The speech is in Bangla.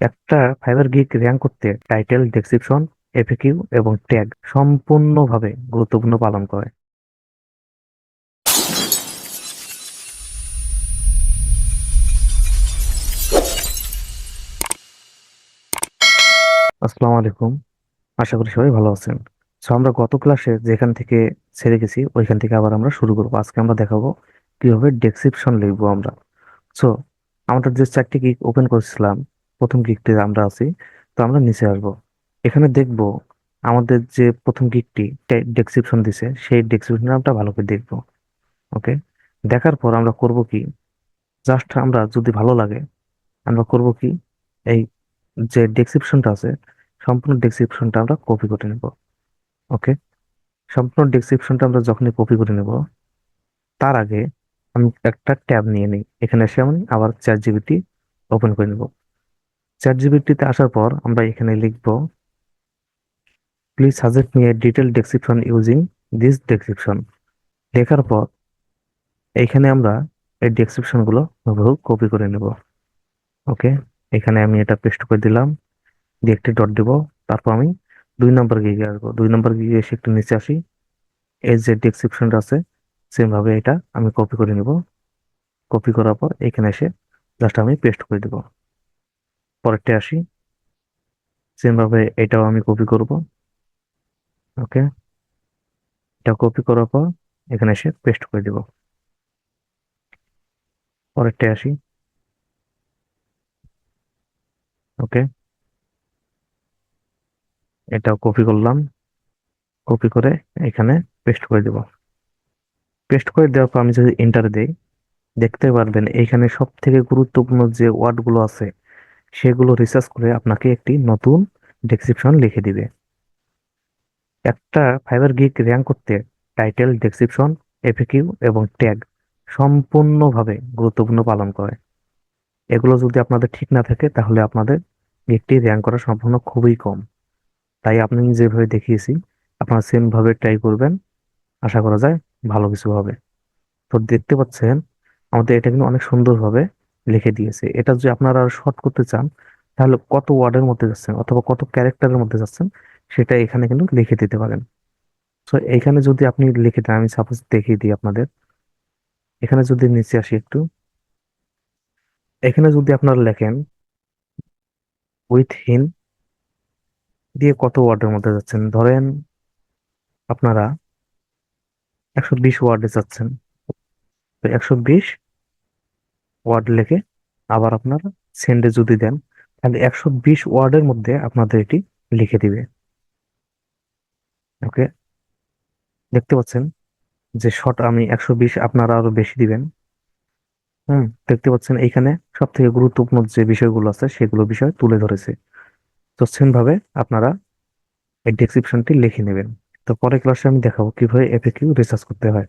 একটা ফাইবার গিগ র্যাঙ্ক করতে টাইটেল, ডেসক্রিপশন, এফএকিউ এবং ট্যাগ সম্পূর্ণভাবে গুরুত্বপূর্ণ পালন করে। আসসালামু আলাইকুম। আশা করি সবাই ভালো আছেন। আমরা গত ক্লাসে যেখান থেকে ছেড়ে গেছি ওইখান থেকে আবার আমরা শুরু করবো। আজকে আমরা দেখাবো কিভাবে ডেসক্রিপশন লিখবো আমরা। সো আমাদের যে চারটি গিগ ওপেন করেছিলাম, প্রথম গিগটি আমরা আছি। তো আমরা নিচে আসবো, এখানে দেখবো আমাদের যে প্রথম গিগটি ডেসক্রিপশন দিছে সেই ডেসক্রিপশন আমরা ভালো করে দেখবো। ওকে, দেখার পর আমরা করব কি, জাস্ট আমরা যদি ভালো লাগে আমরা করব কি, এই যে ডেসক্রিপশনটা আছে সম্পূর্ণ ডেসক্রিপশনটা আমরা কপি করে নেব। ওকে, সম্পূর্ণ ডেসক্রিপশনটা আমরা যখনই কপি করে নেব, তার আগে আমি একটা ট্যাব নিয়ে নিই। এখানে এসে আমি আবার চ্যাট জিপিটি ওপেন করে নেব। চ্যাট জিপিটিতে আসার পর আমরা এখানে লিখব, please suggest me a detail description using this description. লেখার পর এইখানে আমরা এই ডেসক্রিপশন গুলো কপি করে নেব। ওকে, এখানে আমি এটা পেস্ট করে দিলাম, দিয়ে একটি ডট দিব। তারপর আমি 2 নম্বর গিগে আসবো। 2 নম্বর গিগে এসে একটু নিচে আসি, এই যে ডেসক্রিপশনটা আছে সেম ভাবে এটা আমি কপি করে নিব। কপি করার পর এখানে এসে জাস্ট আমি পেস্ট করে দিব। পরেরটা আসি, সেম ভাবে এটাও আমি কপি করব। ওকে, এটা কপি করার পর এখানে এসে পেস্ট করে দিব। পরেরটা আসি। ওকে, এটাও কপি করলাম, কপি করে এখানে পেস্ট করে দিব। পেস্ট করে দেওয়ার পর আমি যদি এন্টার দেই, দেখতে পারবেন এইখানে সব থেকে গুরুত্বপূর্ণ যে ওয়ার্ড গুলো আছে সেগুলো রিসার্চ করে আপনাকে একটি নতুন ডেসক্রিপশন লিখে দিবে। একটা ফাইবার গিগ র্যাঙ্ক করতে টাইটেল, ডেসক্রিপশন, এফএকিউ এবং ট্যাগ সম্পূর্ণভাবে গুরুত্বপূর্ণ পালন করে। এগুলো যদি আপনাদের ঠিক না থাকে তাহলে আপনাদের গিগটি র্যাঙ্ক করার সম্ভাবনা খুবই কম। তাই আপনি যেভাবে দেখিয়েছি আপনারা সেম ভাবে ট্রাই করবেন, আশা করা যায় ভালো কিছু হবে। তো দেখতে পাচ্ছেন আমাদের এটা কিন্তু অনেক সুন্দরভাবে লিখে দিয়েছে। এটা যদি আপনারা আরো শর্ট করতে চান তাহলে কত ওয়ার্ডের মধ্যে যাচ্ছেন অথবা কত ক্যারেক্টারের মধ্যে যাচ্ছেন সেটা এখানে কিন্তু লিখে দিতে পারেন। তো এইখানে যদি আপনি লিখে দেন, আমি সাপোজ দেখিয়ে দিই আপনাদের। এখানে যদি নিচে আসি একটু, এখানে যদি আপনারা লেখেন উইথ হিন দিয়ে কত ওয়ার্ডের মধ্যে যাচ্ছেন, ধরেন আপনারা 120 ওয়ার্ডে যাচ্ছেন। তো 120 ওয়ার্ড লিখে আবার আপনারা সেন্ডে যদি দেন তাহলে 120 ওয়ার্ডের মধ্যে আপনাদের এটি লিখে দিবে। ওকে, দেখতে পাচ্ছেন যে শর্ট আমি 120, আপনারা আরো বেশি দিবেন। দেখতে পাচ্ছেন এইখানে সব থেকে গুরুত্বপূর্ণ যে বিষয়গুলো আছে সেগুলো বিষয় তুলে ধরেছে। তো সেম ভাবে আপনারা এই ডেসক্রিপশনটি লিখে নেবেন। তো পরের ক্লাসে আমি দেখাবো কিভাবে এফএকিউ রিসার্চ করতে হয়।